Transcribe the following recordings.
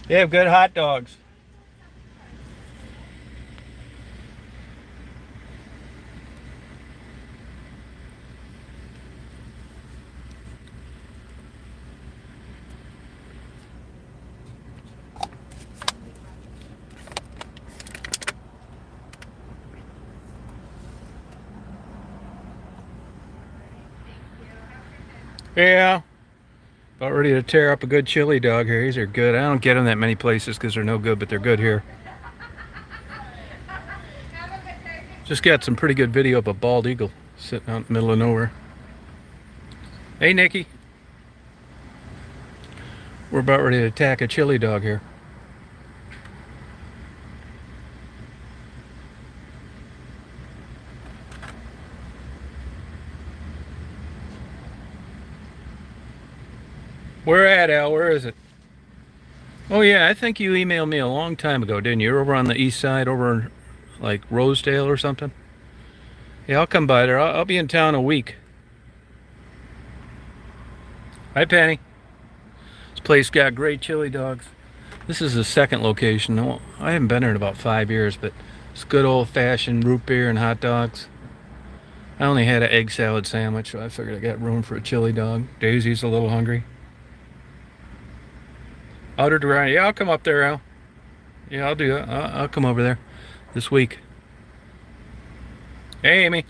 They have good hot dogs. Yeah. About ready to tear up a good chili dog here. These are good. I don't get them that many places because they're no good, but they're good here. Just got some pretty good video of a bald eagle sitting out in the middle of nowhere. Hey, Nikki. We're about ready to attack a chili dog here. Where at, Al? Where is it? Oh, yeah, I think you emailed me a long time ago, didn't you? You're over on the east side, over in, like, Rosedale or something? Yeah, I'll come by there. I'll be in town a week. Hi, Penny. This place got great chili dogs. This is the second location. I haven't been here in about 5 years, but it's good old-fashioned root beer and hot dogs. I only had an egg salad sandwich, so I figured I got room for a chili dog. Daisy's a little hungry. Outer Dry. Yeah, I'll come up there, Al. Yeah, I'll do that. I'll come over there this week. Hey, Amy.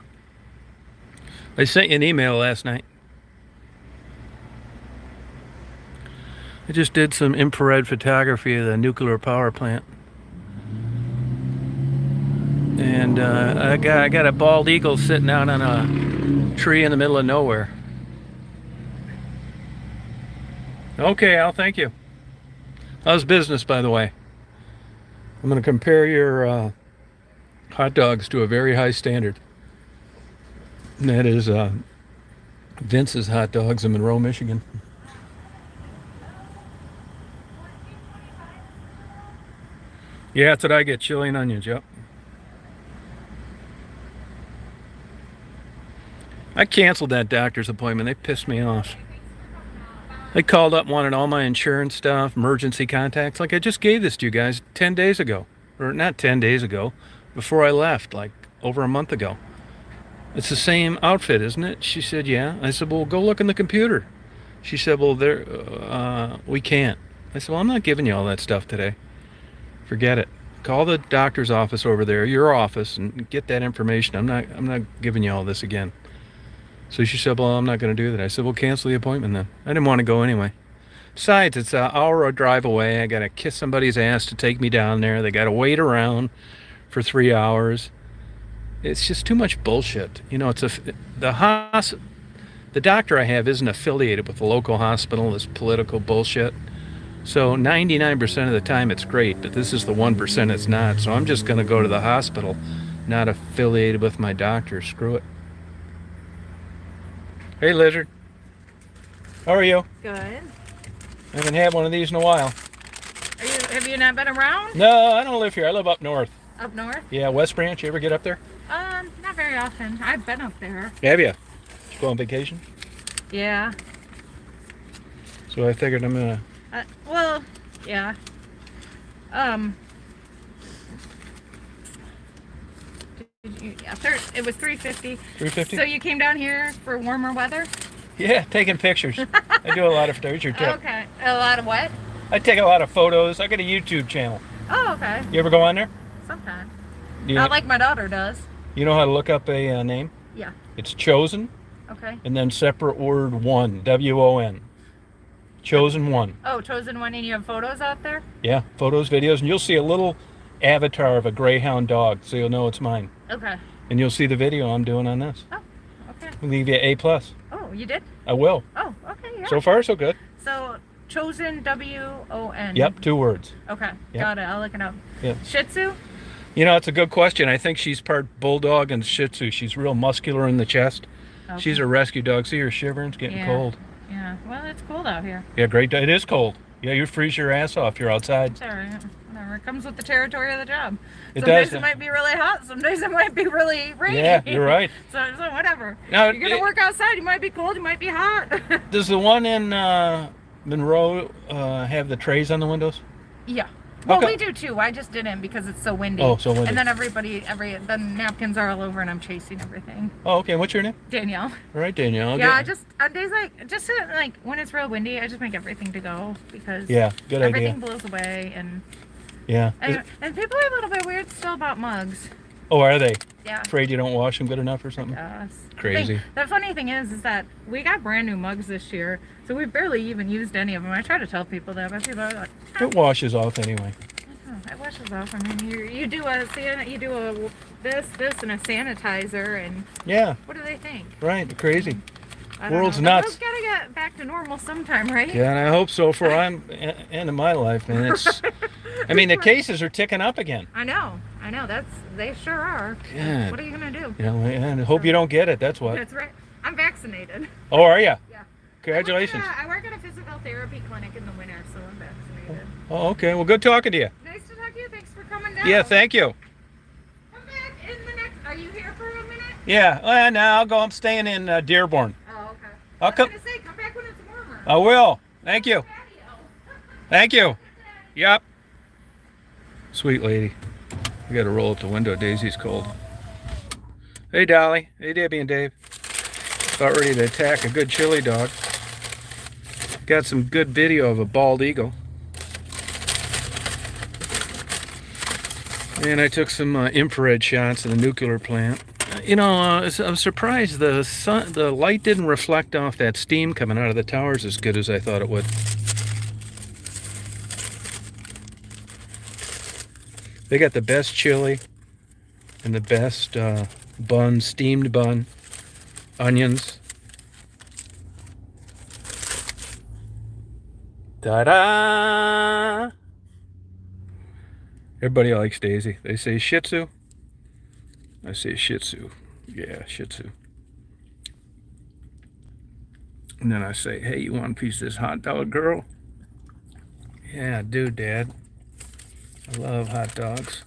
I sent you an email last night. I just did some infrared photography of the nuclear power plant. And I got a bald eagle sitting out on a tree in the middle of nowhere. Okay, Al, thank you. How's business, by the way? I'm going to compare your hot dogs to a very high standard. And that is Vince's Hot Dogs in Monroe, Michigan. Yeah, that's what I get, chili and onions, yep. I canceled that doctor's appointment. They pissed me off. They called up, wanted all my insurance stuff, emergency contacts. Like, I just gave this to you guys 10 days ago. Or not 10 days ago, before I left, like over a month ago. It's the same outfit, isn't it? She said, yeah. I said, well, go look in the computer. She said, well, we can't. I said, well, I'm not giving you all that stuff today. Forget it. Call the doctor's office over there, your office, and get that information. I'm not giving you all this again. So she said, well, I'm not going to do that. I said, well, cancel the appointment then. I didn't want to go anyway. Besides, it's an hour drive away. I got to kiss somebody's ass to take me down there. They got to wait around for 3 hours. It's just too much bullshit. You know, the doctor I have isn't affiliated with the local hospital, this political bullshit. So 99% of the time it's great, but this is the 1% it's not. So I'm just going to go to the hospital, not affiliated with my doctor. Screw it. Hey, Lizard. How are you? Good. I haven't had one of these in a while. Have you not been around? No, I don't live here. I live up north. Up north? Yeah, West Branch. You ever get up there? Not very often. I've been up there. Have you? Did you go on vacation? Yeah. So I figured I'm gonna. Well, yeah. It was 350. 350. So you came down here for warmer weather? Yeah, taking pictures. I do a lot of photos. Your tip. Okay. A lot of what? I take a lot of photos. I got a YouTube channel. Oh, okay. You ever go on there? Sometimes. You, Not like my daughter does. You know how to look up a name? Yeah. It's Chosen, Okay. and then separate word one, W-O-N. Chosen One. Oh, Chosen One, and you have photos out there? Yeah, photos, videos, and you'll see a little avatar of a greyhound dog, so you'll know it's mine. Okay. And you'll see the video I'm doing on this. Oh, okay. I'll leave you A+. Oh, you did? I will. Oh, okay, yeah. So far, so good. So, Chosen, W-O-N. Yep, 2 words. Okay, Yep. got it. I'll look it up. Yep. Shih Tzu? You know, it's a good question. I think she's part bulldog and Shih Tzu. She's real muscular in the chest. Okay. She's a rescue dog. See her shivering? It's getting Yeah. cold. Yeah, well, it's cold out here. Yeah, great day. It is cold. Yeah, you freeze your ass off. You're outside. It's all right. Whatever. It comes with the territory of the job. It Some does. days it might be really hot. Some days it might be really rainy. Yeah, you're right. So whatever. Now, You're going to work outside. You might be cold. You might be hot. Does the one in Monroe have the trays on the windows? Yeah. Well, Okay. we do too. I just didn't because it's so windy. Oh, so windy. And then the napkins are all over and I'm chasing everything. Oh, okay. What's your name? Danielle. All right, Danielle. I'll Yeah, get- just on days like when it's real windy, I just make everything to go because Yeah, good everything idea. blows away and Yeah. and people are a little bit weird still about mugs. Oh, are they? Yeah. Afraid you don't wash them good enough or something? Yes. Crazy. The funny thing is that we got brand new mugs this year, so we've barely even used any of them. I try to tell people that, but people are like, It washes off anyway. it washes off. I mean, you do this, and a sanitizer, and Yeah, what do they think? right. Crazy. I don't World's know. The nuts. world's gotta get back to normal sometime, right? Yeah, and I hope so for end of my life. And it's, I mean, the cases are ticking up again. I know. They sure are. God. What are you gonna do? You know, and I hope you don't get it. That's what. That's right. I'm vaccinated. Oh, are you? Yeah. Congratulations. I work at a physical therapy clinic in the winter, so I'm vaccinated. Oh, okay. Well, good talking to you. Nice to talk to you. Thanks for coming down. Yeah, thank you. Come back in the next. Are you here for a minute? Yeah, well, no, I'll go. I'm staying in Dearborn. Oh, okay. I'll I was come. gonna say, come back when it's warmer. I will. Thank you. Patio. Thank you. Yep. Sweet lady. We got to roll up the window. Daisy's cold. Hey, Dolly. Hey, Debbie and Dave. About ready to attack a good chili dog. Got some good video of a bald eagle. And I took some infrared shots of the nuclear plant. You know, I'm surprised the light didn't reflect off that steam coming out of the towers as good as I thought it would. They got the best chili and the best bun, steamed bun, onions. Ta-da! Everybody likes Daisy. They say Shih Tzu. I say Shih Tzu. Yeah, Shih Tzu. And then I say, hey, you want a piece of this hot dog, girl? Yeah, I do, Dad. I love hot dogs.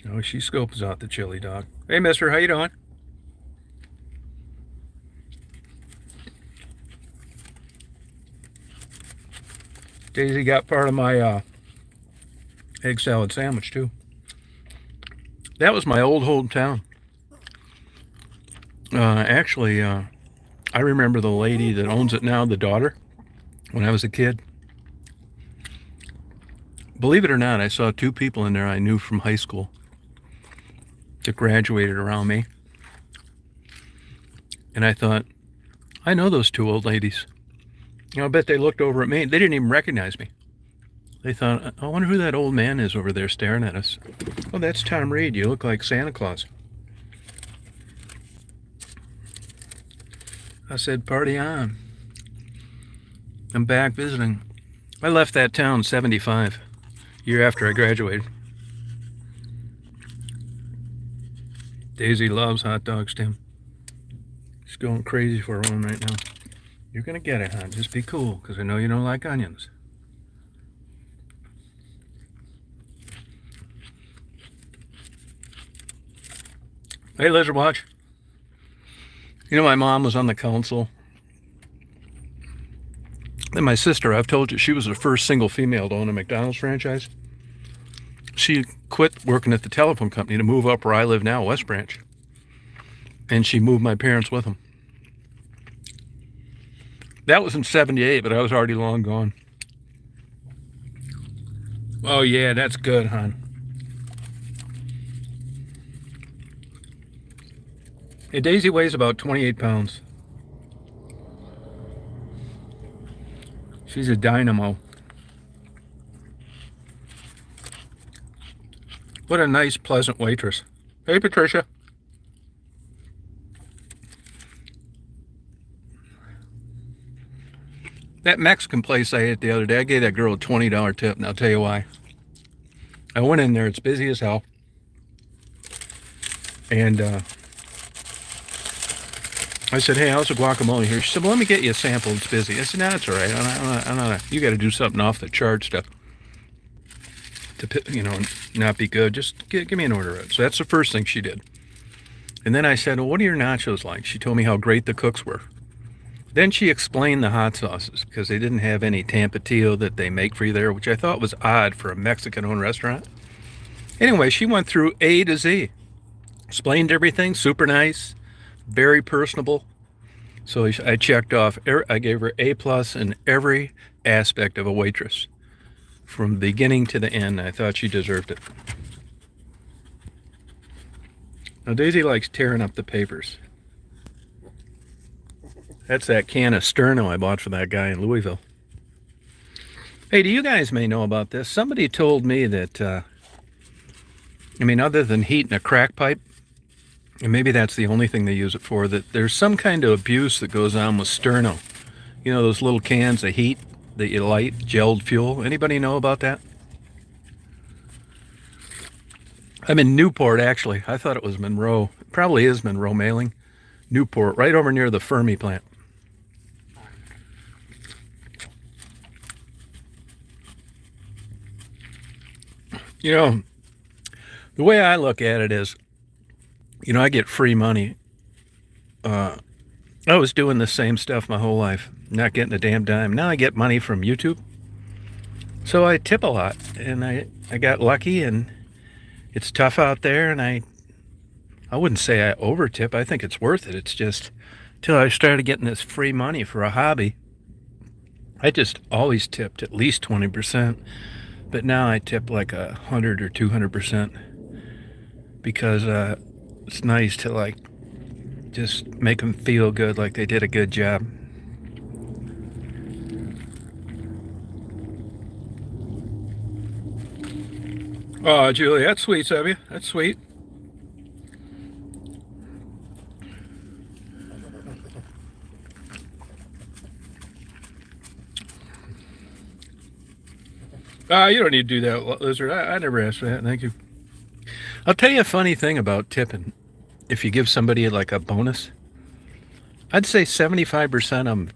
Oh, she scopes out the chili dog. Hey, mister, how you doing? Daisy got part of my egg salad sandwich, too. That was my old hometown. Actually, I remember the lady that owns it now, the daughter, when I was a kid. Believe it or not, I saw two people in there I knew from high school that graduated around me. And I thought, I know those two old ladies. You know, I bet they looked over at me. They didn't even recognize me. They thought, I wonder who that old man is over there staring at us. Oh, that's Tom Reed. You look like Santa Claus. I said, party on. I'm back visiting. I left that town 75, year after I graduated. Daisy loves hot dogs, Tim. She's going crazy for one right now. You're gonna get it, hon. Just be cool, because I know you don't like onions. Hey, Lizard Watch. You know, my mom was on the council. And my sister, I've told you, she was the first single female to own a McDonald's franchise. She quit working at the telephone company to move up where I live now, West Branch. And she moved my parents with them. That was in 78, but I was already long gone. Oh, yeah, that's good, hon. Hey, Daisy weighs about 28 pounds. She's a dynamo. What a nice, pleasant waitress. Hey, Patricia. That Mexican place I ate the other day, I gave that girl a $20 tip, and I'll tell you why. I went in there, it's busy as hell. And I said, hey, how's the guacamole here? She said, well, let me get you a sample. It's busy. I said, no, that's all right. I don't, you got to do something off the chart stuff to, you know, not be good. Just give me an order of it. So that's the first thing she did. And then I said, well, what are your nachos like? She told me how great the cooks were. Then she explained the hot sauces because they didn't have any Tapatio that they make for you there, which I thought was odd for a Mexican-owned restaurant. Anyway, she went through A to Z, explained everything, super nice, very personable. So I checked off. I gave her A plus in every aspect of a waitress, from beginning to the end. I thought she deserved it. Now Daisy likes tearing up the papers. That's that can of Sterno I bought for that guy in Louisville. Hey, do you guys may know about this? Somebody told me that, other than heating a crack pipe, and maybe that's the only thing they use it for, that there's some kind of abuse that goes on with Sterno. You know, those little cans of heat that you light, gelled fuel. Anybody know about that? I'm in Newport, actually. I thought it was Monroe. It probably is Monroe Mailing. Newport, right over near the Fermi plant. You know, the way I look at it is, I get free money. I was doing the same stuff my whole life, not getting a damn dime. Now I get money from YouTube. So I tip a lot, and I got lucky, and it's tough out there, and I wouldn't say I over tip. I think it's worth it. It's just till I started getting this free money for a hobby, I just always tipped at least 20%, but now I tip like 100 or 200% because it's nice to like just make them feel good, like they did a good job. Oh, Julie, that's sweet of you. That's sweet. You don't need to do that, Lizard. I never asked for that. Thank you. I'll tell you a funny thing about tipping. If you give somebody like a bonus, I'd say 75% of them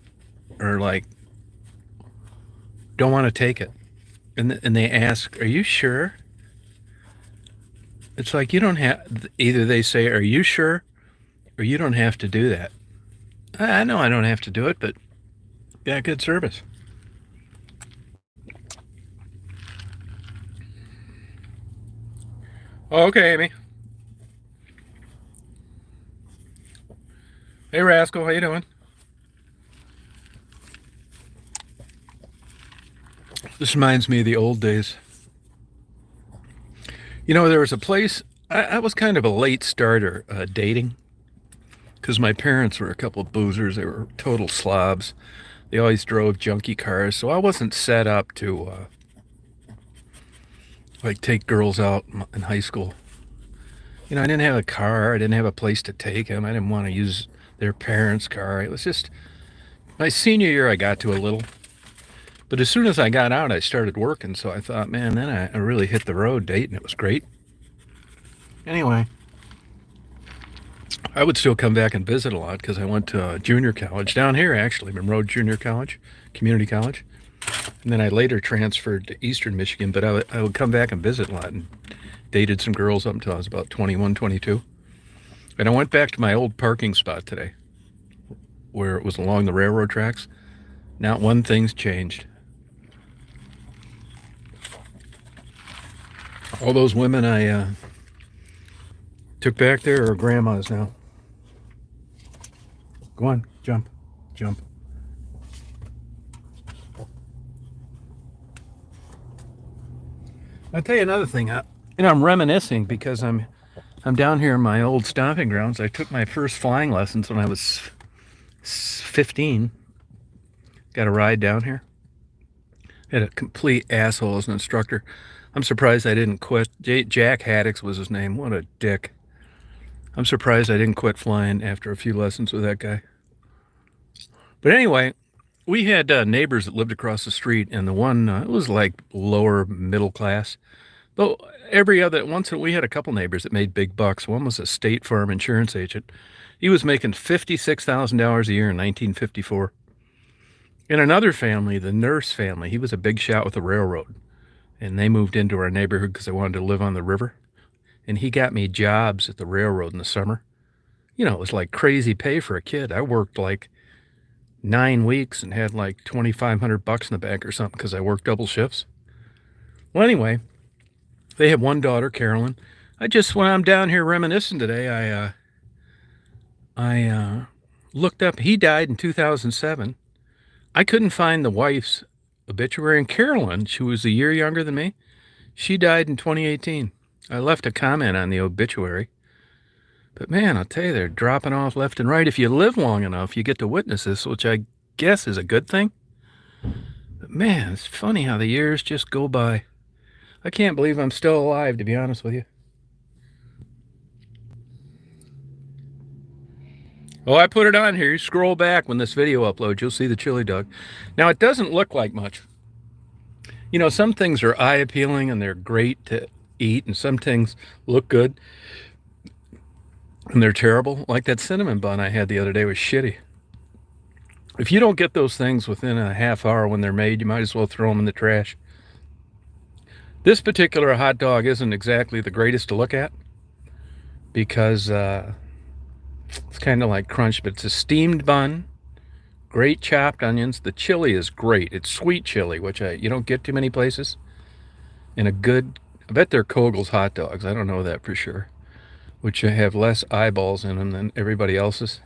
are like, don't want to take it. And they ask, are you sure? It's like you don't have, either they say, are you sure? Or you don't have to do that. I know I don't have to do it, but yeah, good service. Oh, okay, Amy. Hey, Rascal, how you doing? This reminds me of the old days. There was a place, I was kind of a late starter dating because my parents were a couple of boozers. They were total slobs. They always drove junky cars, so I wasn't set up to like take girls out in high school. I didn't have a car. I didn't have a place to take them. I didn't want to use their parents' car. It was just my senior year I got to a little. But as soon as I got out, I started working. So I thought, man, then I really hit the road dating. It was great. Anyway, I would still come back and visit a lot because I went to junior college down here, actually, Monroe Junior College, community college. And then I later transferred to Eastern Michigan, but I would come back and visit a lot and dated some girls up until I was about 21, 22. And I went back to my old parking spot today where it was along the railroad tracks. Not one thing's changed. All those women I took back there are grandmas now. Go on, jump, jump. I'll tell you another thing. I'm reminiscing because I'm down here in my old stomping grounds. I took my first flying lessons when I was 15. Got a ride down here. Had a complete asshole as an instructor. I'm surprised I didn't quit. Jack Haddix was his name. What a dick. I'm surprised I didn't quit flying after a few lessons with that guy. But anyway, we had neighbors that lived across the street, and the one it was like lower middle class. Though we had a couple neighbors that made big bucks. One was a State Farm insurance agent. He was making $56,000 a year in 1954. And another family, the nurse family, he was a big shot with the railroad. And they moved into our neighborhood because they wanted to live on the river. And he got me jobs at the railroad in the summer. It was like crazy pay for a kid. I worked like 9 weeks and had like $2,500 in the bank or something because I worked double shifts. Well, anyway, they have one daughter, Carolyn. When I'm down here reminiscing today, I looked up. He died in 2007. I couldn't find the wife's obituary. And Carolyn, she was a year younger than me, she died in 2018. I left a comment on the obituary. But man, I'll tell you, they're dropping off left and right. If you live long enough, you get to witness this, which I guess is a good thing. But man, it's funny how the years just go by. I can't believe I'm still alive, to be honest with you. Oh, I put it on here. You scroll back when this video uploads, you'll see the chili dog. Now, it doesn't look like much. You know, some things are eye appealing and they're great to eat, and some things look good and they're terrible. Like that cinnamon bun I had the other day was shitty. If you don't get those things within a half hour when they're made, you might as well throw them in the trash. This particular hot dog isn't exactly the greatest to look at because it's kind of like crunch, but it's a steamed bun, great chopped onions. The chili is great. It's sweet chili, which you don't get too many places. And I bet they're Kogel's hot dogs. I don't know that for sure. Which have less eyeballs in them than everybody else's.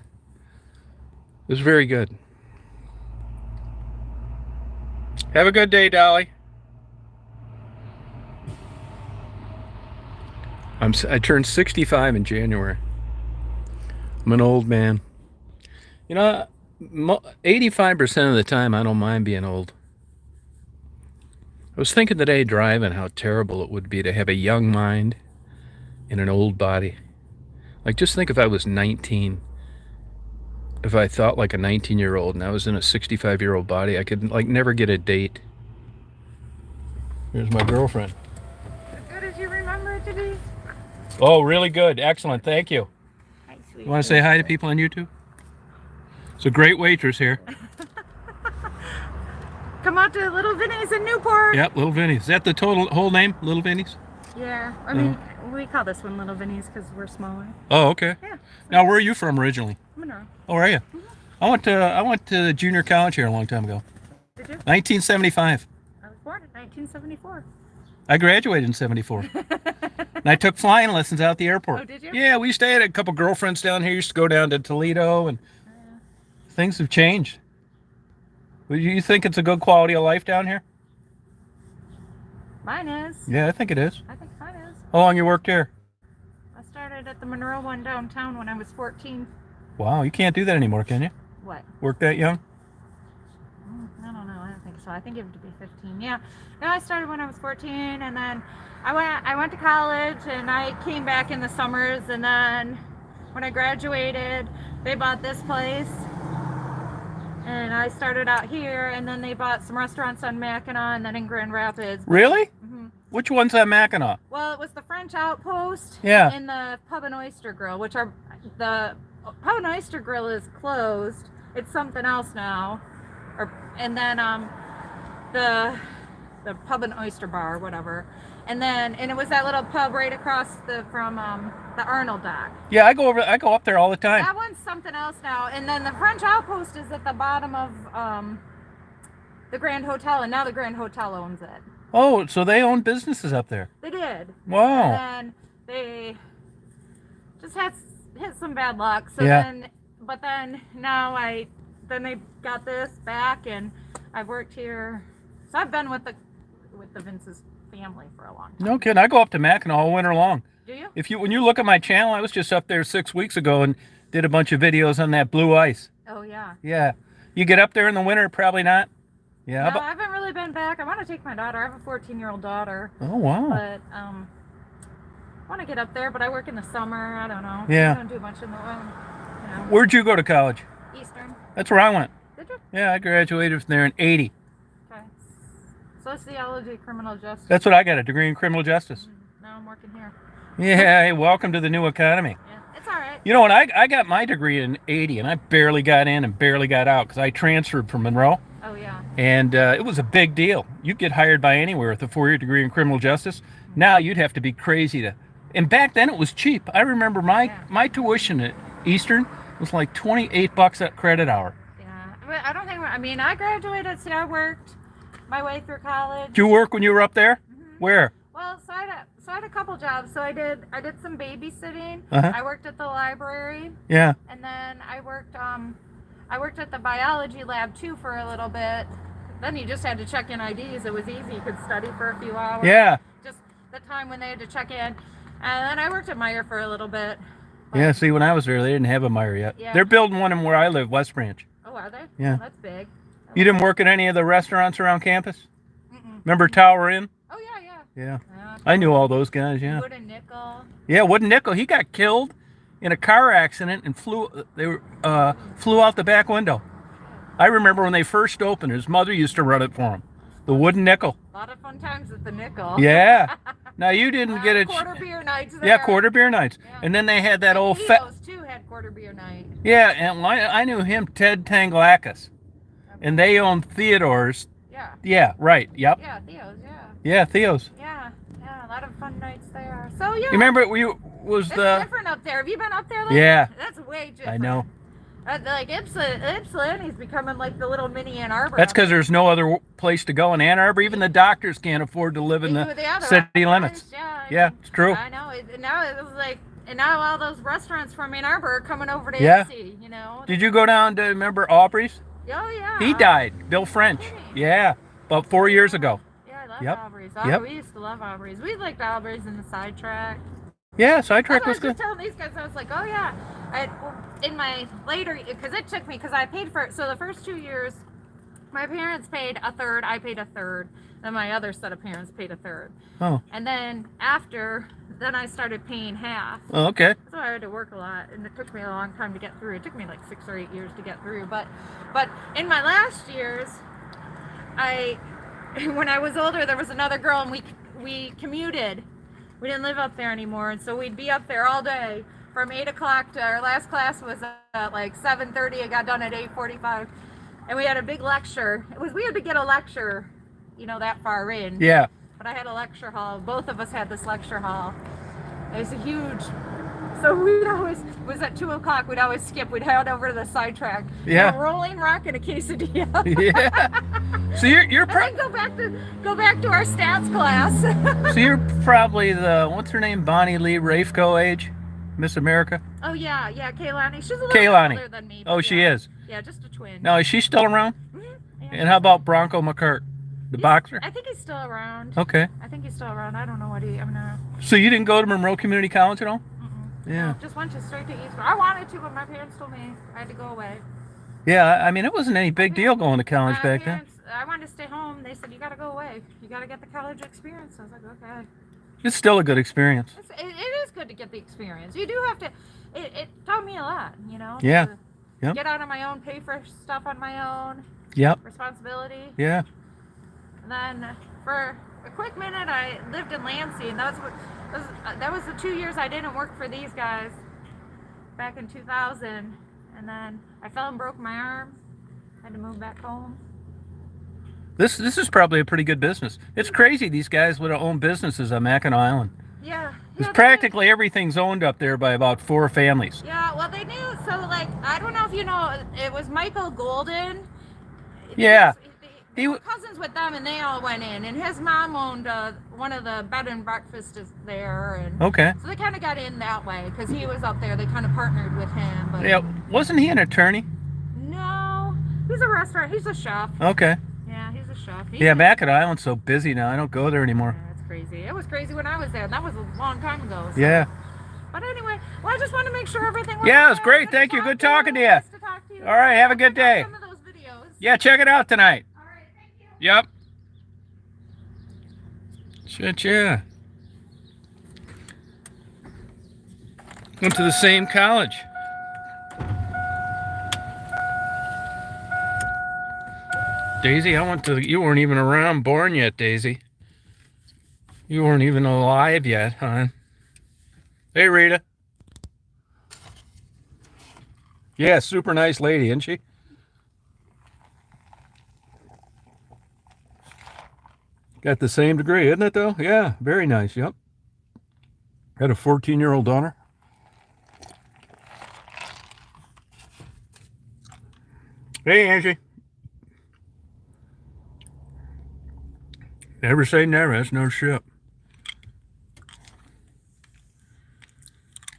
It was very good. Have a good day, Dolly. I turned 65 in January. I'm an old man. You know, 85% of the time I don't mind being old. I was thinking today driving how terrible it would be to have a young mind in an old body. Like, just think if I was 19. If I thought like a 19-year-old and I was in a 65-year-old body, I could like never get a date. Here's my girlfriend. As good as you remember it to be. Oh, really good. Excellent. Thank you. Hi, sweetie. You want to say hi to people on YouTube? It's a great waitress here. Come out to Little Vinny's in Newport. Yep, Little Vinny's. Is that the whole name, Little Vinny's? Yeah, I mean, we call this one Little Vinny's because we're smaller. Oh, okay. Yeah. Now, where are you from originally? Monroe. Oh, are you? I went to junior college here a long time ago. Did you? 1975. I was born in 1974. I graduated in 74. And I took flying lessons out at the airport. Oh, did you? Yeah, we stayed at a couple girlfriends down here. Used to go down to Toledo, and things have changed. Do you think it's a good quality of life down here? Mine is. Yeah, I think it is. I think mine is. How long you worked here? I started at the Monroe one downtown when I was 14. Wow, you can't do that anymore, can you? What? Work that young? I don't know. I don't think so. I think you have to be 15. Yeah. No, I started when I was 14, and then I went to college, and I came back in the summers, and then when I graduated, they bought this place, and I started out here, and then they bought some restaurants on Mackinac and then in Grand Rapids. Really? Mm-hmm. Which one's on Mackinac? Well, it was the French Outpost. Yeah. And the Pub and Oyster Grill, which are the Pub and Oyster Grill is closed. It's something else now. And then the Pub and Oyster Bar, whatever. And it was that little pub right across from the Arnold dock. Yeah, I go up there all the time. That one's something else now. And then the French Outpost is at the bottom of the Grand Hotel, and now the Grand Hotel owns it. Oh, so they own businesses up there. They did. Wow. And then they just hit some bad luck. So Yeah. then they got this back, and I've worked here. So I've been with the Vince's family for a long time. No kidding. I go up to Mackinac all winter long. Do you? When you look at my channel, I was just up there 6 weeks ago and did a bunch of videos on that blue ice. Oh yeah. Yeah. You get up there in the winter? Probably not. Yeah. No, I haven't really been back. I want to take my daughter. I have a 14-year-old daughter. Oh wow. But I want to get up there, but I work in the summer. I don't know. Yeah. I don't do much in the Where'd you go to college? Eastern. That's where I went. Did you? Yeah, I graduated from there in '80. Okay. Sociology, criminal justice. That's what I got, a degree in criminal justice. Now I'm working here. Yeah, hey, welcome to the new economy. Yeah, it's all right. You know, when I got my degree in '80, and I barely got in and barely got out because I transferred from Monroe. Oh yeah. And it was a big deal. You'd get hired by anywhere with a 4-year degree in criminal justice. Now you'd have to be crazy to. And back then it was cheap. I remember my tuition at Eastern was like $28 a credit hour. Yeah, but I I mean, I graduated, see, I worked my way through college. Did you work when you were up there? Where? Well, so I had a couple jobs. So I did some babysitting. Uh-huh. I worked at the library, Yeah. and then I worked at the biology lab too for a little bit. Then you just had to check in IDs. It was easy. You could study for a few hours. Yeah. Just the time when they had to check in. And then I worked at Meyer for a little bit. Yeah, see, when I was there, they didn't have a Meyer yet. Yeah. They're building one in where I live, West Branch. Oh, are they? Yeah. Oh, that's big. You didn't work at any of the restaurants around campus? Mm-mm. Remember Tower Inn? Oh, yeah. Yeah. I knew all those guys, yeah. Wood and Nickel. Yeah, Wooden Nickel. He got killed in a car accident and flew out the back window. I remember when they first opened, his mother used to run it for him. The Wooden Nickel. A lot of fun times at the Nickel. Yeah. Now you didn't get it. Quarter beer nights there. Yeah, quarter beer nights. Yeah. And then they had that old Theo's too had quarter beer night. Yeah, and I knew him, Ted Tanglakis. And they owned Theodore's. Yeah. Yeah, right. Yep. Yeah, Theo's, yeah. Yeah, Theo's. Yeah, a lot of fun nights there. So yeah. You remember it's different up there. Have you been up there lately? Yeah. That's way different. I know. Like Ypsilanti's becoming like the little mini Ann Arbor. That's because there's no other place to go in Ann Arbor. Even the doctors can't afford to live in the city limits. Yeah, it's true. I know. Now it was like, and now all those restaurants from Ann Arbor are coming over to Yeah. Ypsi, you know. Did you go down to remember Aubrey's? Oh yeah. He died. Bill French. Yeah, about 4 years ago. Yeah, I love Yep. Aubrey's. Yep. We used to love Aubrey's. We liked Aubrey's in the sidetrack. Yeah, sidetrack I was was good. just telling these guys, I was like, oh yeah. In my later, because it took me, because I paid for it. So the first 2 years, my parents paid a third, I paid a third, and my other set of parents paid a third. Oh. And then then I started paying half. Oh, okay. So I had to work a lot, and it took me a long time to get through. It took me like 6 or 8 years to get through. But in my last years, when I was older, there was another girl, and we commuted. We didn't live up there anymore, and so we'd be up there all day from 8 o'clock to our last class was at like 7:30. It got done at 8:45, and we had a big lecture. It was weird to get a lecture, that far in. Yeah. But I had a lecture hall. Both of us had this lecture hall. It was a huge. So we'd always was at 2 o'clock. We'd always skip. We'd head over to the sidetrack. Yeah. A rolling rock and a quesadilla. Yeah. So you're And then go back to our stats class. so you're probably the what's her name, Bonnie Lee Rafco age, Miss America. Oh yeah, Kaylani. She's a little Kaylani. older than me. Oh, but she yeah. is. Yeah, just a twin. Now is she still around? Mhm, yeah. And how about Bronco McCurt, the boxer? I think he's still around. Okay. I think he's still around. I don't know what I'm not. So you didn't go to Monroe Community College at all? Yeah. No, just went straight to East. I wanted to, but my parents told me I had to go away. Yeah, I mean it wasn't any big deal going to college My back then. parents, I wanted to stay home. They said, you got to go away. You got to get the college experience. I was like, okay. It's still a good experience. It is good to get the experience. You do have to. It taught me a lot, Yeah. to Yep. Get out on my own, pay for stuff on my own. Yep. Responsibility. Yeah. And then for a quick minute, I lived in Lansing. That was the 2 years I didn't work for these guys back in 2000. And then I fell and broke my arm. Had to move back home. This is probably a pretty good business. It's crazy these guys would own businesses on Mackinac Island. Yeah. Because practically everything's owned up there by about 4 families. Yeah, well, they knew. So, I don't know if you know, it was Michael Golden. Yeah. He were cousins with them, and they all went in. And his mom owned one of the bed and breakfasts there. And Okay. so they kind of got in that way because he was up there. They kind of partnered with him. But Yeah, wasn't he an attorney? no, he's a restaurant. He's a chef. Okay. Yeah, he's a chef. Yeah, Mackinac Island's so busy now. I don't go there anymore. Yeah, it's crazy. It was crazy when I was there. That was a long time ago. So. Yeah. But anyway, well, I just want to make sure everything was Yeah, it was okay. great. Thank you. Good talking to you. Nice to talk to you. All right, have a good day. Some of those videos. Yeah, check it out tonight. All right, thank you. Yep. Shit, yeah. Went to the same college. Daisy, you weren't even around, born yet, Daisy. You weren't even alive yet, hon. Hey, Rita. Yeah, super nice lady, isn't she? Got the same degree, isn't it, though? Yeah, very nice, yep. Had a 14-year-old daughter. Hey, Angie. Never say never. That's no shit.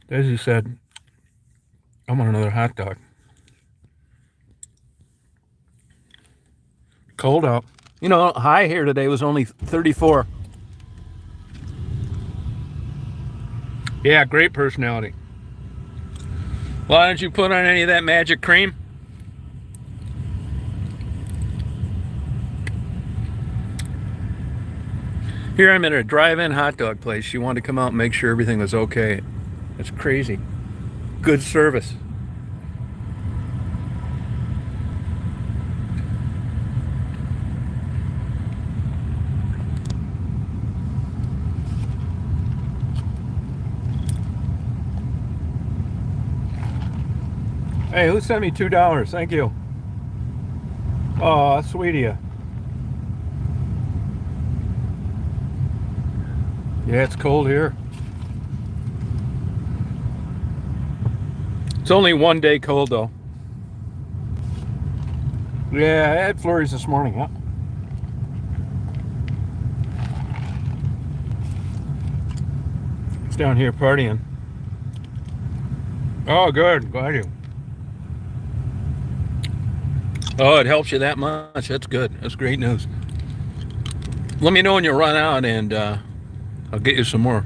Daisy said, I want another hot dog. Cold out. You know, high here today was only 34. Yeah, great personality. Why don't you put on any of that magic cream? Here I'm at a drive-in hot dog place. She wanted to come out and make sure everything was okay. It's crazy. Good service. Hey, who sent me $2? Thank you. Oh, sweet of you. Yeah, it's cold here. It's only one day cold though. Yeah, I had flurries this morning, huh? It's down here partying. Oh, good. Glad you. Oh, it helps you that much. That's good. That's great news. Let me know when you run out and I'll get you some more.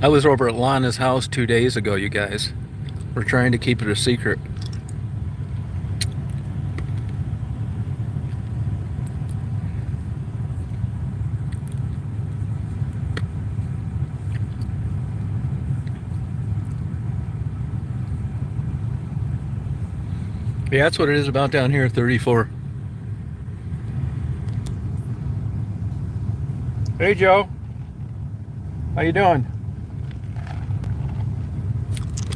I was over at Lana's house 2 days ago, you guys. We're trying to keep it a secret. Yeah, that's what it is about down here, 34. Hey, Joe. How you doing?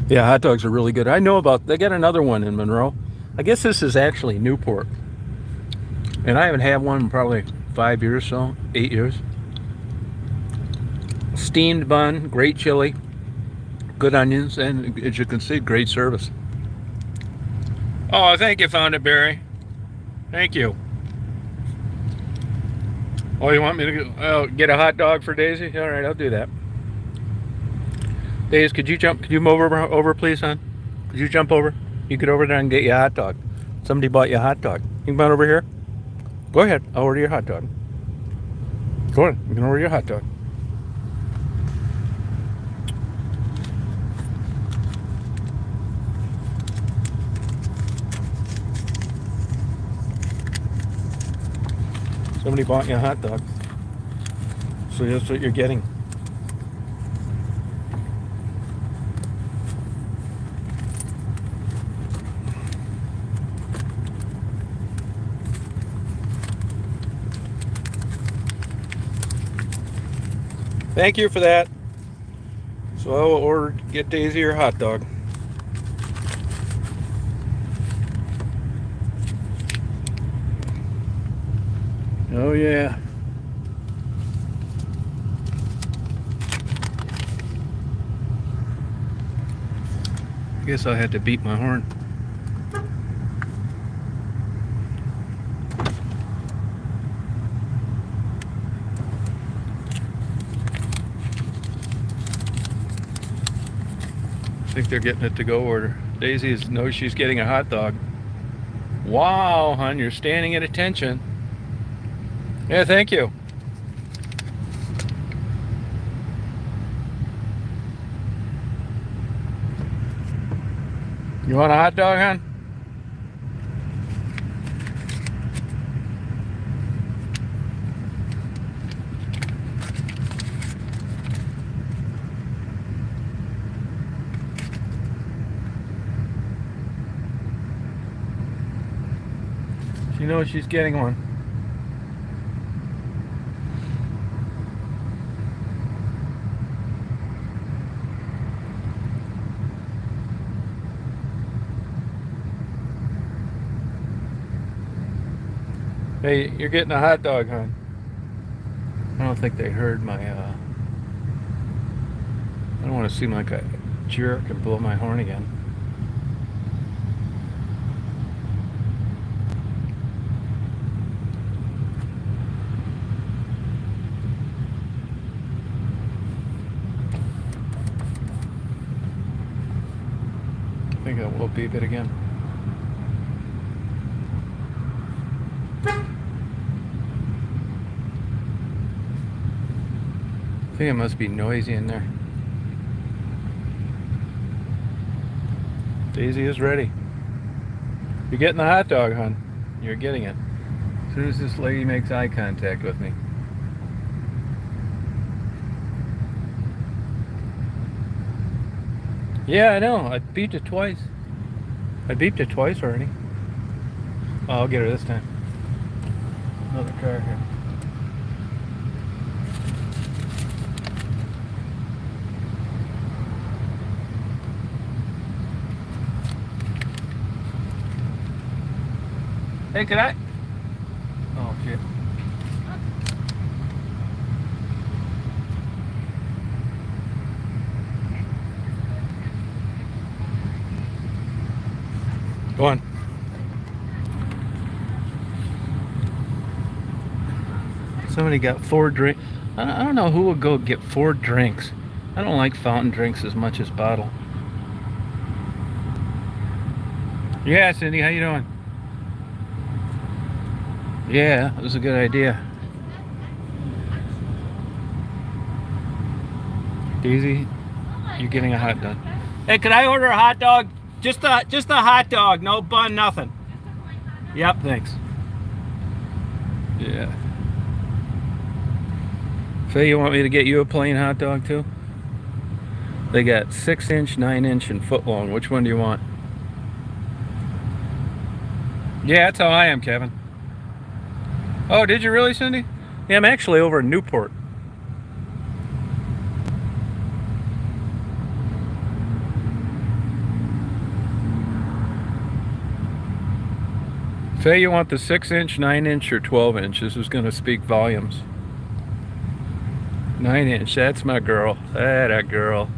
Yeah, hot dogs are really good. I know about, they got another one in Monroe. I guess this is actually Newport. And I haven't had one in probably 5 years, so 8 years. Steamed bun, great chili, good onions, and as you can see, great service. Oh, thank you, Found It, Barry. Thank you. Oh, you want me to get a hot dog for Daisy? All right, I'll do that. Daisy, could you move over, please, hon? Could you jump over? You get over there and get you a hot dog. Somebody bought you a hot dog. You can come over here. Go ahead. I'll order your hot dog. Go ahead. You can order your hot dog. Somebody bought you a hot dog. So that's what you're getting. Thank you for that. So I will get Daisy your hot dog. Oh yeah. I guess I had to beat my horn. I think they're getting it to go order. Daisy knows she's getting a hot dog. Wow, hon, you're standing at attention. Yeah, thank you. You want a hot dog, hon? She knows she's getting one. Hey, you're getting a hot dog, hon. I don't think they heard my, I don't want to seem like a jerk and blow my horn again. think I will beep it again. I think it must be noisy in there. Daisy is ready. You're getting the hot dog, hon. You're getting it. As soon as this lady makes eye contact with me. Yeah, I know. I beeped it twice. I beeped it twice already. Oh, I'll get her this time. Another car here. Hey, could I? Oh, shit. Go on. Somebody got 4 drinks. I don't know who would go get 4 drinks. I don't like fountain drinks as much as bottle. Yeah, Cindy, how you doing? Yeah, that was a good idea. Daisy, you're getting a hot dog. Hey, could I order a hot dog? Just a hot dog, no bun, nothing. Yep, thanks. Yeah. Faye, you want me to get you a plain hot dog too? They got 6-inch, 9-inch, and foot long. Which one do you want? Yeah, that's how I am, Kevin. Oh, did you really, Cindy? Yeah, I'm actually over in Newport. Faye, you want the 6-inch, 9-inch, or 12-inch? This is going to speak volumes. 9-inch, that's my girl. That girl.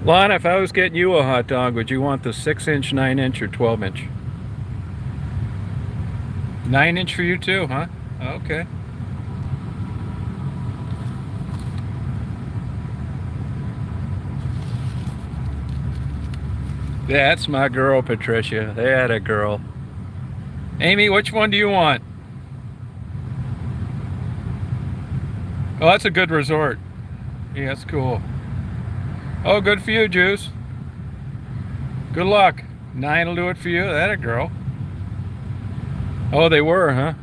Lana, if I was getting you a hot dog, would you want the 6-inch, 9-inch, or 12-inch? 9-inch for you too, huh? Okay. That's my girl, Patricia. That a girl. Amy, which one do you want? Oh, that's a good resort. Yeah, that's cool. Oh, good for you, Juice. Good luck. 9 will do it for you. That a girl. Oh, they were, huh?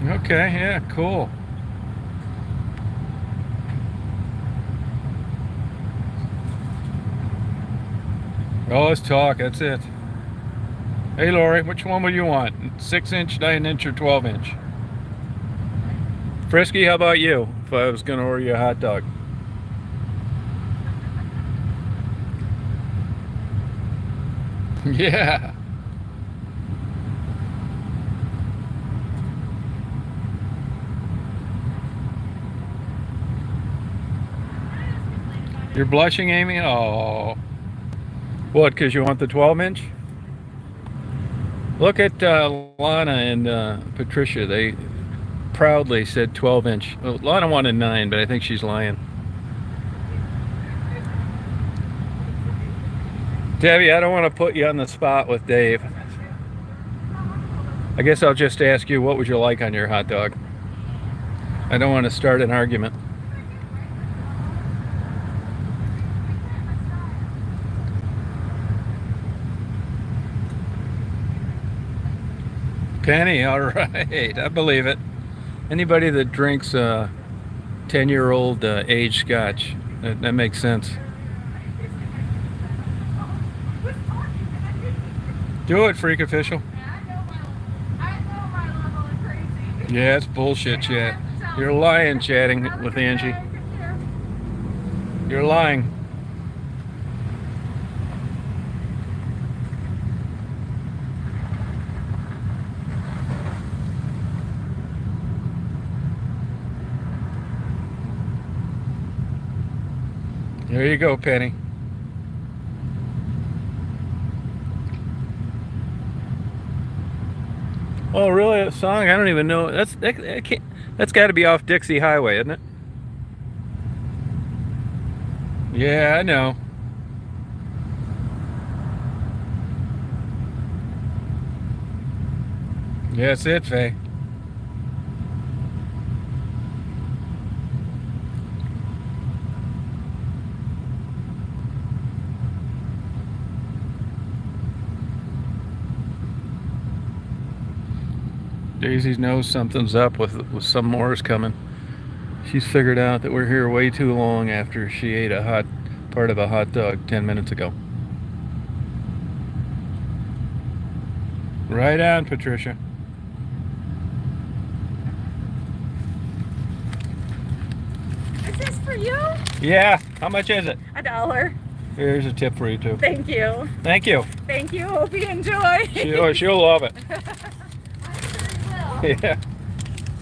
Okay, yeah, cool. Oh, let's talk. That's it. Hey, Lori, which one would you want? 6-inch, 9-inch, or 12-inch? Frisky, how about you? If I was going to order you a hot dog. Yeah. You're blushing, Amy? Oh. What, because you want the 12-inch? Look at Lana and Patricia. They proudly said 12-inch. Well, Lana wanted 9, but I think she's lying. Debbie, I don't want to put you on the spot with Dave. I guess I'll just ask you, what would you like on your hot dog? I don't want to start an argument. Penny, all right, I believe it. Anybody that drinks 10-year-old aged scotch, that makes sense. Do it, Freak Official. Yeah, it's bullshit chat. You're lying chatting with Angie. You're lying. There you go, Penny. Oh, really? A song? I don't even know. That's got to be off Dixie Highway, isn't it? Yeah, I know. Yeah, that's it, Faye. Daisy knows something's up with some more's coming. She's figured out that we're here way too long after she ate a hot part of a hot dog 10 minutes ago. Right on, Patricia. Is this for you? Yeah. How much is it? $1. Here's a tip for you too. Thank you. Thank you. Thank you. Hope you enjoy. She'll love it. I sure will. Yeah.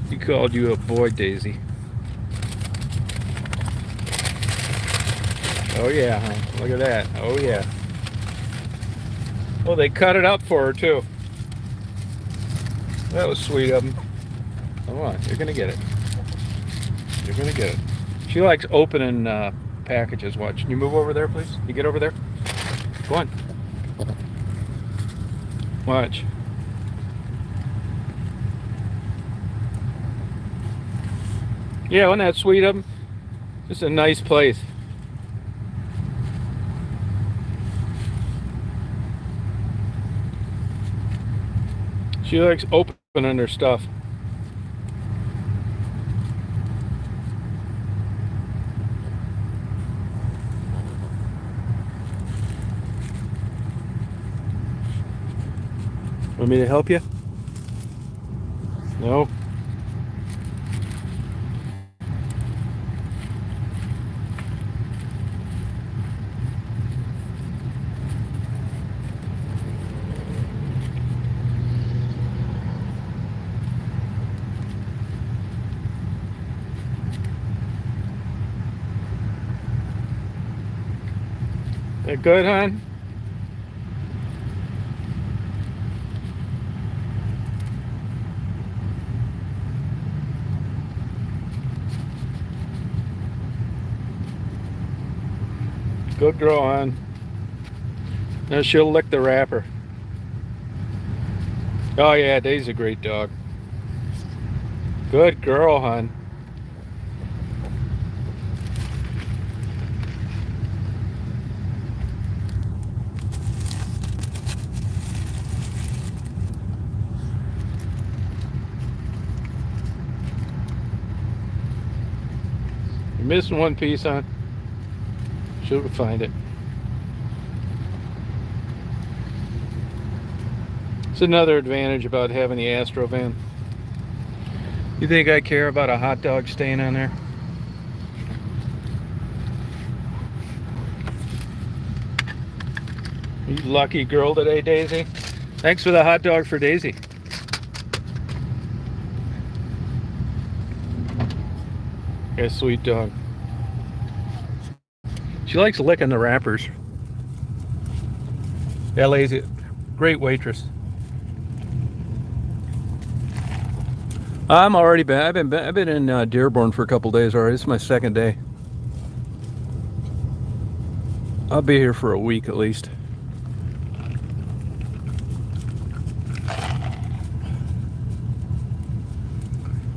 He called you a boy, Daisy. Oh yeah, huh? Look at that. Oh yeah. Oh, they cut it up for her too. That was sweet of them. Come on, you're gonna get it. You're gonna get it. She likes opening packages. Watch. Can you move over there, please? You get over there. Go on. Watch. Yeah, wasn't that sweet of them? Just a nice place. She likes opening her stuff. Want me to help you? No? That good, hon? Good girl, hon. Now she'll lick the wrapper. Oh yeah, Daisy's a great dog. Good girl, hon. You're missing one piece, hon. She'll find it. It's another advantage about having the Astro van. You think I care about a hot dog stain on there? You lucky girl today, Daisy. Thanks for the hot dog for Daisy. Yeah, sweet dog. She likes licking the wrappers. Yeah, lazy. Great waitress. I'm already been. I've been in Dearborn for a couple days already. It's my second day. I'll be here for a week at least.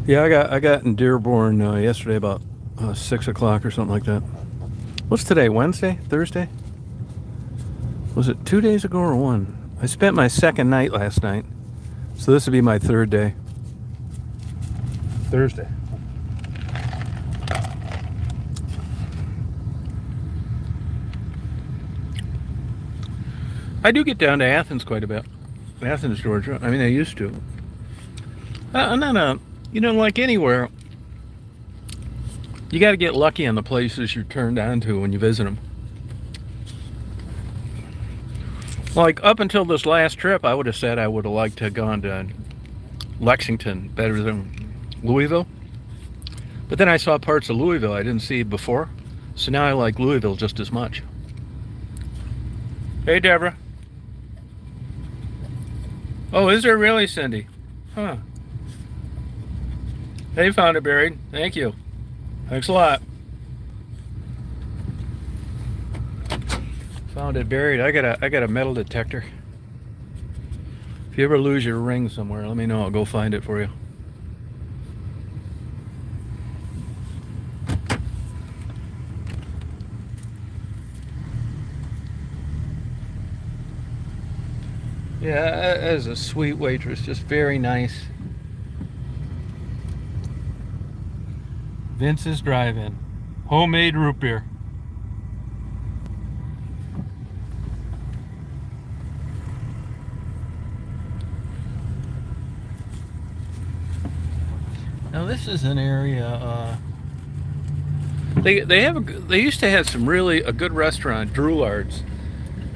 Yeah, I got in Dearborn yesterday about 6 o'clock or something like that. What's today? Wednesday? Thursday? Was it 2 days ago or one? I spent my second night last night, so this would be my third day. Thursday. I do get down to Athens quite a bit. Athens, Georgia. I mean, I used to. Like anywhere, you got to get lucky on the places you're turned on to when you visit them. Like up until this last trip, I would have said I would have liked to have gone to Lexington better than Louisville. But then I saw parts of Louisville I didn't see before. So now I like Louisville just as much. Hey, Deborah. Oh, is there really, Cindy? Huh. They found it buried. Thank you. Thanks a lot. Found it buried. I got a metal detector. If you ever lose your ring somewhere, let me know. I'll go find it for you. Yeah, that is a sweet waitress. Just very nice. Vince's Drive-In. Homemade root beer. Now this is an area. They used to have some really a good restaurant, Droulard's.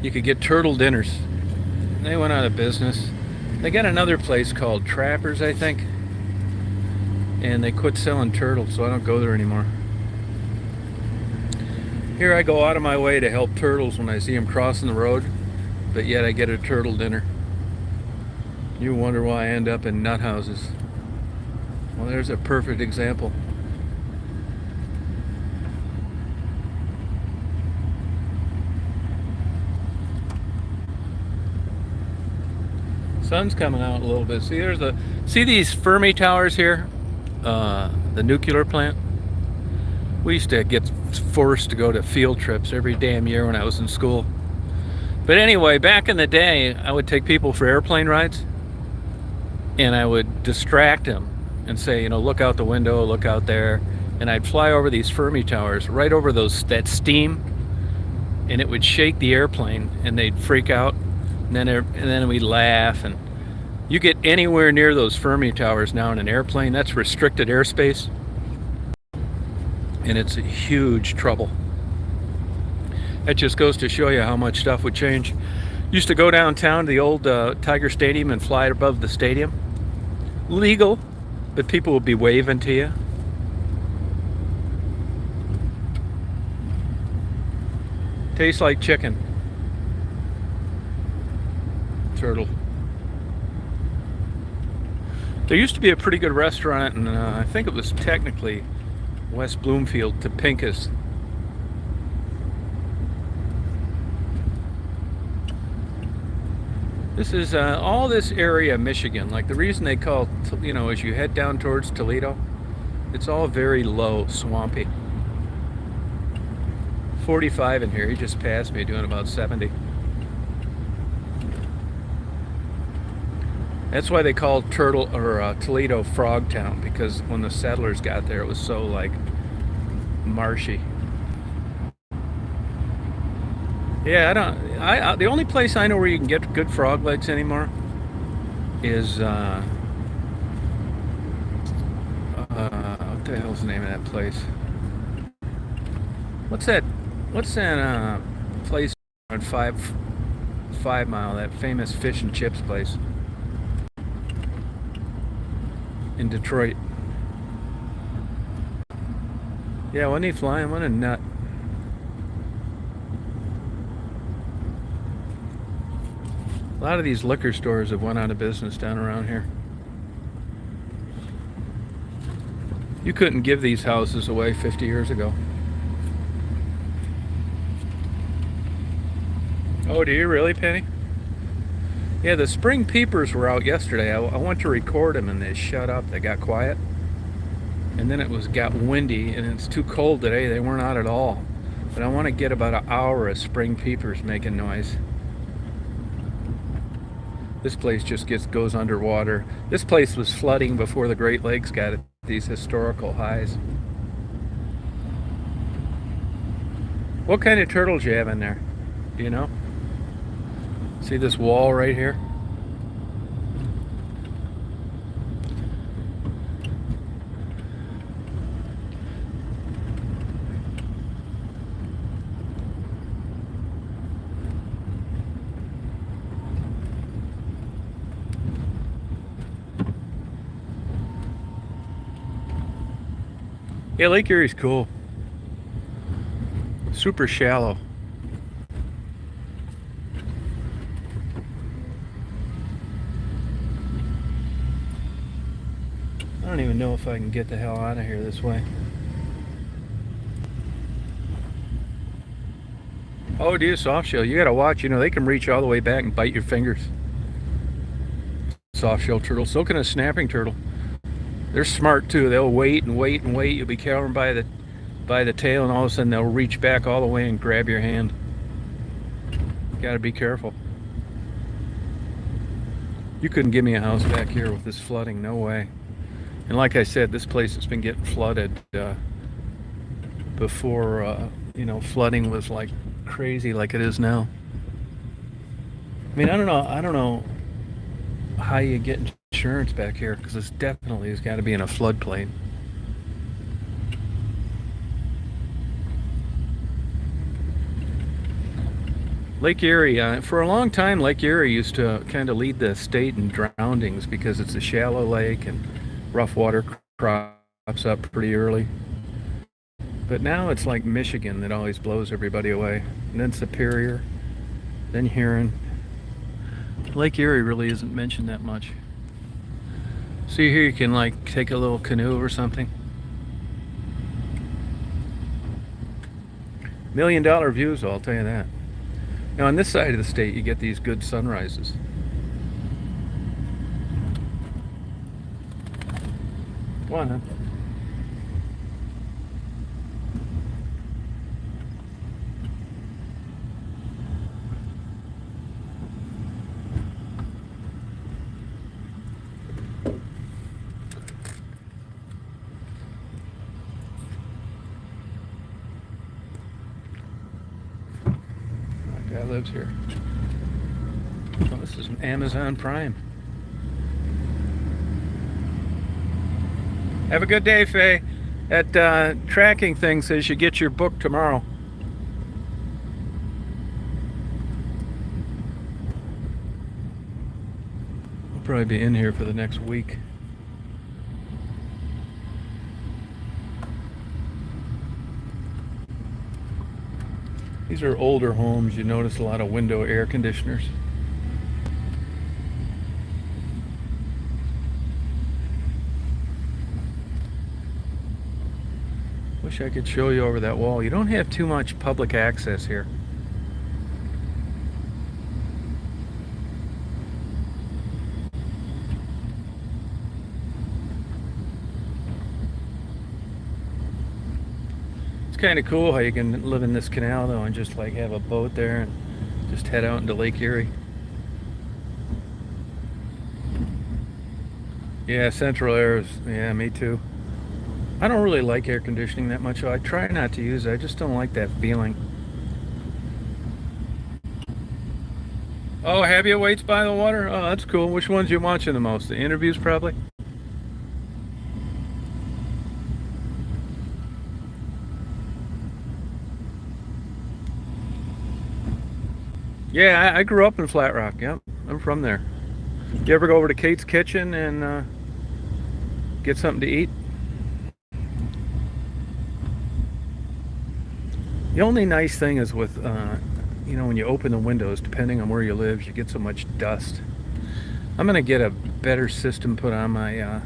You could get turtle dinners. They went out of business. They got another place called Trappers, I think, and they quit selling turtles, so I don't go there anymore. Here I go out of my way to help turtles when I see them crossing the road, but yet I get a turtle dinner. You wonder why I end up in nut houses. Well, there's a perfect example. Sun's coming out a little bit. See these Fermi towers here? The nuclear plant. We used to get forced to go to field trips every damn year when I was in school. But anyway, back in the day, I would take people for airplane rides, and I would distract them and say, look out the window, look out there, and I'd fly over these Fermi towers, right over that steam, and it would shake the airplane, and they'd freak out. And then we'd laugh. And you get anywhere near those Fermi towers now in an airplane, that's restricted airspace, and it's a huge trouble. That just goes to show you how much stuff would change. Used to go downtown to the old Tiger Stadium and fly above the stadium. Legal, but people would be waving to you. Tastes like chicken. Turtle. There used to be a pretty good restaurant, and I think it was technically West Bloomfield, Topinka's. This is all this area of Michigan. Like the reason they call, as you head down towards Toledo, it's all very low, swampy. 45 in here. He just passed me doing about 70. That's why they called Toledo Frog Town, because when the settlers got there, it was so marshy. Yeah, the only place I know where you can get good frog legs anymore is what the hell's the name of that place? What's that place on 5 Mile? That famous fish and chips place in Detroit. Yeah, wasn't he flying? What a nut. A lot of these liquor stores have went out of business down around here. You couldn't give these houses away 50 years ago. Oh, do you really, Penny? Yeah, the spring peepers were out yesterday. I went to record them and they shut up. They got quiet. And then it got windy and it's too cold today. They weren't out at all. But I want to get about an hour of spring peepers making noise. This place just goes underwater. This place was flooding before the Great Lakes got at these historical highs. What kind of turtles you have in there? Do you know? See this wall right here? Yeah, Lake Erie's cool. Super shallow. don't even know if I can get the hell out of here this way. Oh, dear, soft shell. You gotta watch. You know, they can reach all the way back and bite your fingers. Soft shell turtle. So can a snapping turtle. They're smart too. They'll wait and wait and wait. You'll be cowering by the tail, and all of a sudden they'll reach back all the way and grab your hand. Gotta be careful. You couldn't give me a house back here with this flooding. No way. And like I said, this place has been getting flooded before, you know, flooding was like crazy like it is now. I mean, I don't know how you get insurance back here, because this definitely has got to be in a floodplain. Lake Erie, for a long time, Lake Erie used to kind of lead the state in drownings because it's a shallow lake and rough water crops up pretty early. But now it's like Michigan that always blows everybody away. And then Superior, then Huron. Lake Erie really isn't mentioned that much. See here, you can like take a little canoe or something. $1 million views, I'll tell you that. Now on this side of the state, you get these good sunrises. Come on, huh? Guy lives here. Oh, this is Amazon Prime. Have a good day, Faye. That tracking thing says you get your book tomorrow. I'll probably be in here for the next week. These are older homes. You notice a lot of window air conditioners. Wish I could show you over that wall. You don't have too much public access here. Kind of cool how you can live in this canal though and just like have a boat there and just head out into Lake Erie. Yeah, central air is, yeah, me too. I don't really like air conditioning that much, so I try not to use it. I just don't like that feeling. Oh, have you weights by the water? Oh, that's cool. Which ones you watching the most? The interviews probably? Yeah, I grew up in Flat Rock. Yep, I'm from there. You ever go over to Kate's Kitchen and get something to eat? The only nice thing is with, you know, when you open the windows, depending on where you live, you get so much dust. I'm going to get a better system put on my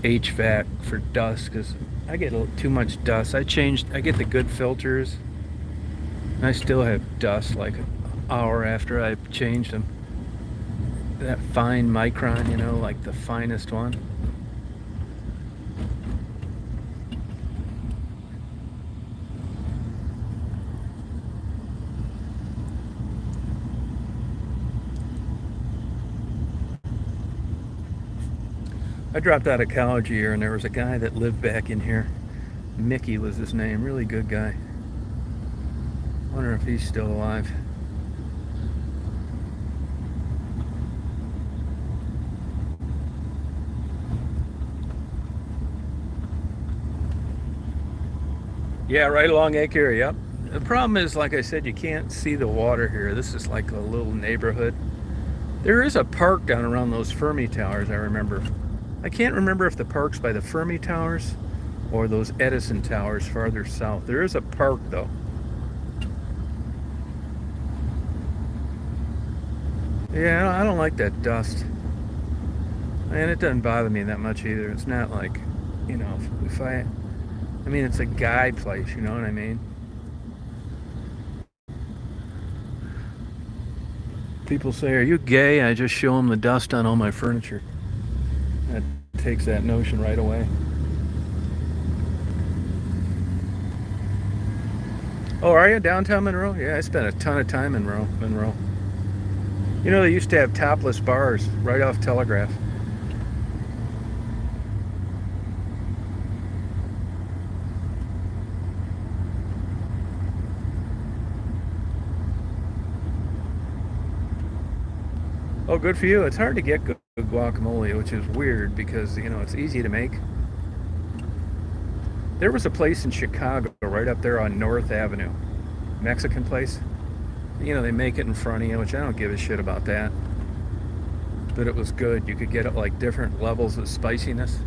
HVAC for dust, because I get too much dust. I get the good filters, and I still have dust like hour after I've changed them. That fine micron, you know, like the finest one. I dropped out of college a year, and there was a guy that lived back in here. Mickey was his name, really good guy. Wonder if he's still alive. Yeah, right along Lake Erie, yep. The problem is, like I said, you can't see the water here. This is like a little neighborhood. There is a park down around those Fermi Towers, I remember. I can't remember if the park's by the Fermi Towers or those Edison Towers farther south. There is a park, though. Yeah, I don't like that dust. And it doesn't bother me that much either. It's not like, you know, if I mean, it's a guy place, you know what I mean? People say, "Are you gay?" I just show them the dust on all my furniture. That takes that notion right away. Oh, are you downtown Monroe? Yeah, I spent a ton of time in Monroe. You know, they used to have topless bars right off Telegraph. Oh, good for you. It's hard to get good guacamole, which is weird because, you know, it's easy to make. There was a place in Chicago right up there on North Avenue, Mexican place. You know, they make it in front of you, which I don't give a shit about that. But it was good. You could get it like different levels of spiciness.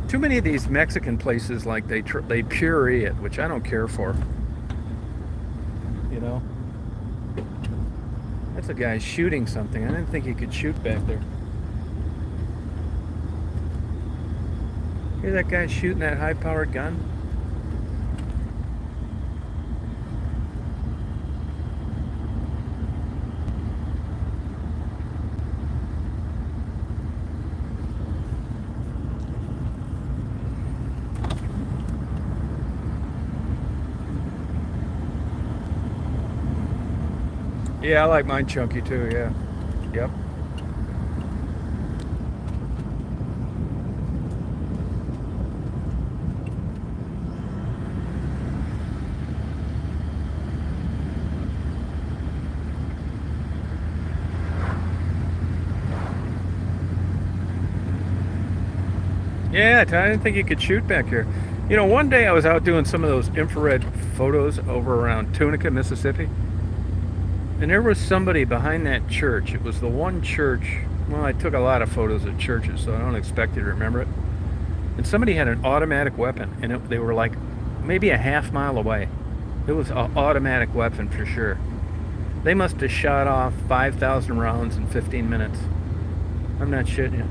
Too many of these Mexican places, like they puree it, which I don't care for. You know? That's a guy shooting something. I didn't think he could shoot back there. Hear that guy shooting that high-powered gun? Yeah, I like mine chunky too, yeah. Yep. Yeah, I didn't think you could shoot back here. You know, one day I was out doing some of those infrared photos over around Tunica, Mississippi. And there was somebody behind that church. It was the one church. Well, I took a lot of photos of churches, so I don't expect you to remember it. And somebody had an automatic weapon, and they were like maybe a half mile away. It was an automatic weapon for sure. They must have shot off 5,000 rounds in 15 minutes. I'm not shitting you.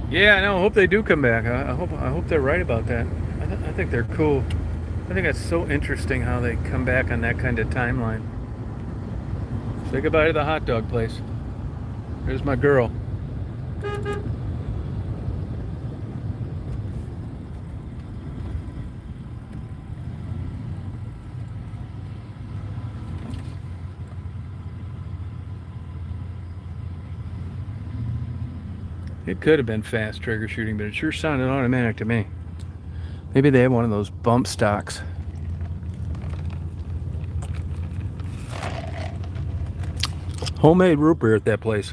Yeah, I know. I hope they do come back. I hope they're right about that. I think they're cool. I think that's so interesting how they come back on that kind of timeline. Say goodbye to the hot dog place. There's my girl. It could have been fast trigger shooting, but it sure sounded automatic to me. Maybe they have one of those bump stocks. Homemade root beer at that place.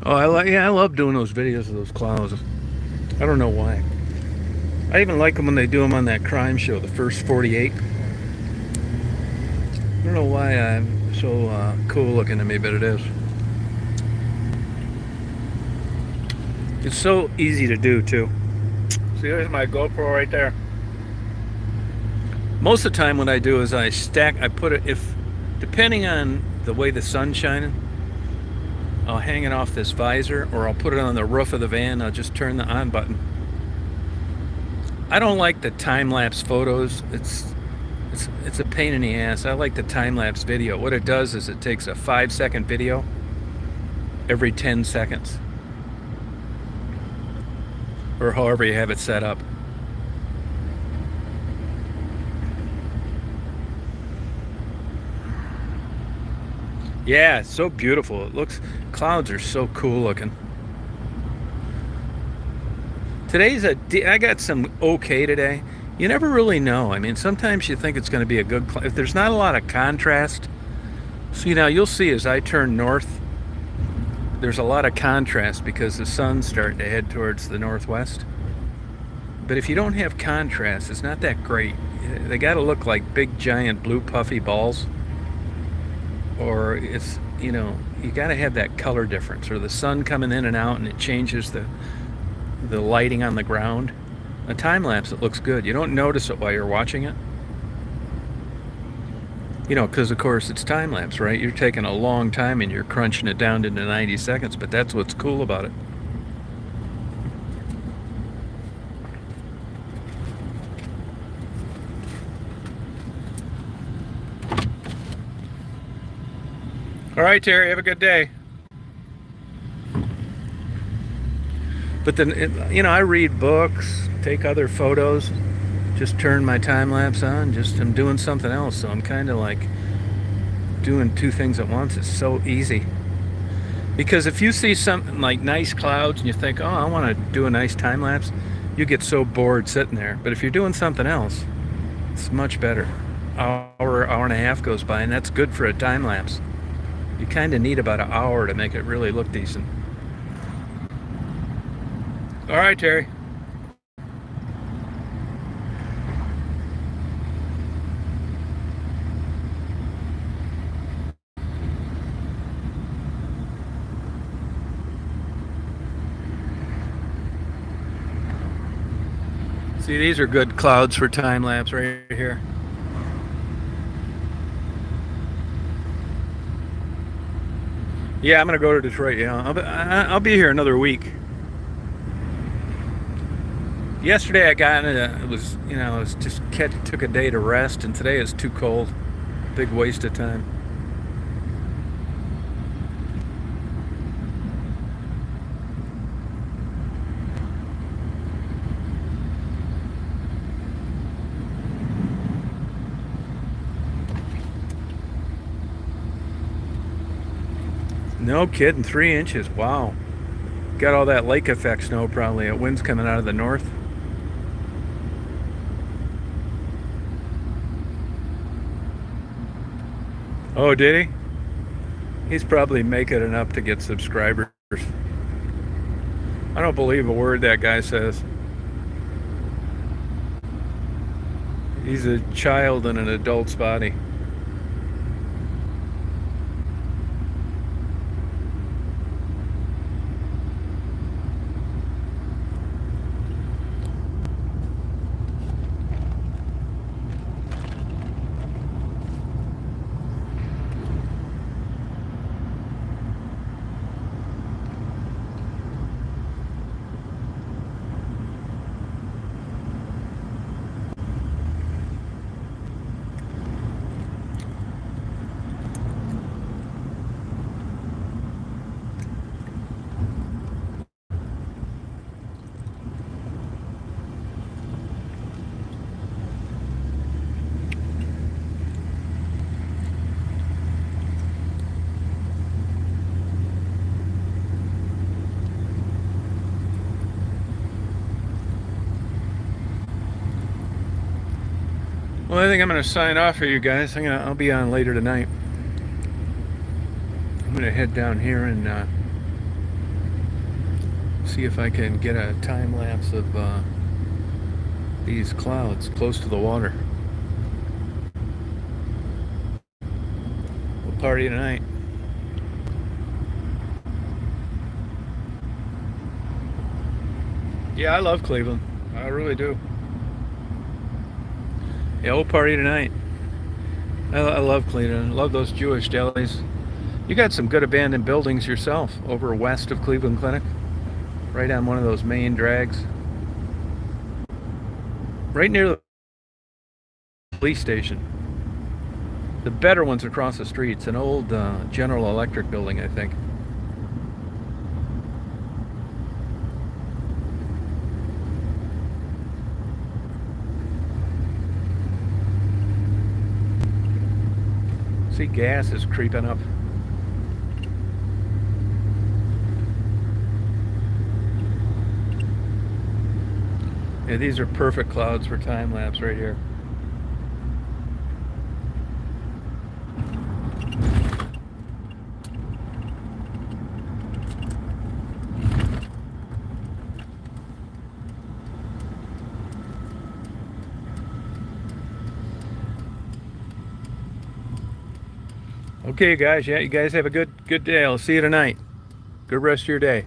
Oh, I love doing those videos of those clowns. I don't know why. I even like them when they do them on that crime show, the First 48. I don't know why I'm so cool looking to me, but it is. It's so easy to do too. See, there's my GoPro right there. Most of the time what I do is I put it, depending on the way the sun's shining, I'll hang it off this visor, or I'll put it on the roof of the van. I'll just turn the on button. I don't like the time-lapse photos. It's a pain in the ass. I like the time-lapse video. What it does is it takes a 5-second video every 10 seconds. Or however you have it set up. Yeah, it's so beautiful. It looks, clouds are so cool looking. I got some okay today. You never really know. I mean, sometimes you think it's going to be a good, if there's not a lot of contrast. See, now you'll see as I turn north, there's a lot of contrast because the sun's starting to head towards the northwest. But if you don't have contrast, it's not that great. They got to look like big, giant, blue, puffy balls, or it's, you got to have that color difference, or the sun coming in and out, and it changes the lighting on the ground. A time lapse, it looks good. You don't notice it while you're watching it. Because of course it's time lapse, right? You're taking a long time and you're crunching it down into 90 seconds, but that's what's cool about it. All right, Terry, have a good day. But then, I read books, take other photos, just turn my time lapse on, I'm doing something else. So I'm kind of like doing two things at once. It's so easy. Because if you see something like nice clouds and you think, oh, I want to do a nice time lapse, you get so bored sitting there. But if you're doing something else, it's much better. Hour and a half goes by, and that's good for a time lapse. You kind of need about an hour to make it really look decent. All right, Terry. See, these are good clouds for time lapse right here. Yeah, I'm gonna go to Detroit. Yeah, I'll be here another week. Yesterday I got in it was it was just took a day to rest, and today it's too cold. Big waste of time. No kidding, 3 inches. Wow. Got all that lake effect snow probably. It wind's coming out of the north. Oh, did he? He's probably making it up to get subscribers. I don't believe a word that guy says. He's a child in an adult's body. Well, I think I'm going to sign off for you guys. I'll be on later tonight. I'm going to head down here and see if I can get a time lapse of these clouds close to the water. We'll party tonight. Yeah, I love Cleveland. I really do. Yeah, we'll party tonight. I love Cleveland. I love those Jewish delis. You got some good abandoned buildings yourself over west of Cleveland Clinic, right on one of those main drags, right near the police station. The better ones across the street. It's an old General Electric building, I think. See, gas is creeping up. Yeah, these are perfect clouds for time lapse right here. Okay, guys. Yeah, you guys have a good day. I'll see you tonight. Good rest of your day.